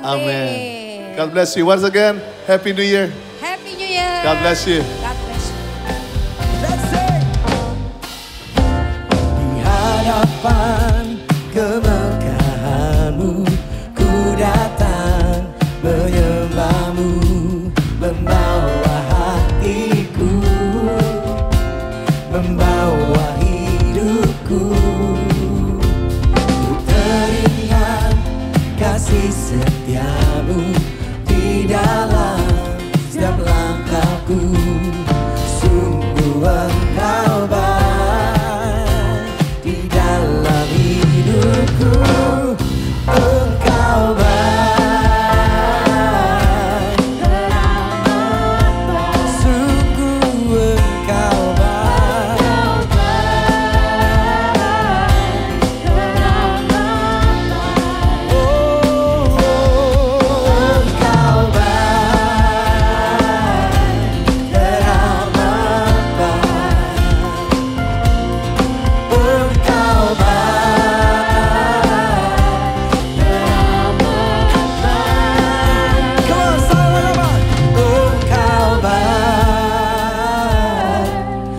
Amen. God bless you. Once again, Happy New Year. Happy New Year. God bless you. God bless you. Let's sing. Di hadapan keberkahanmu, ku datang menyembahmu, membawa hatiku, membawa hidupku. Ku teringat kasih setiamu di dalam setiap langkahku. Sungguh engkau baik di dalam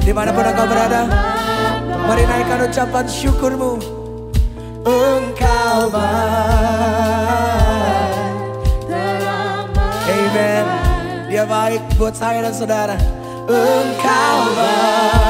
Dimanapun engkau berada, mari naikkan ucapan syukurmu. Engkau baik. Amen. Dia baik buat saya dan saudara. Engkau baik.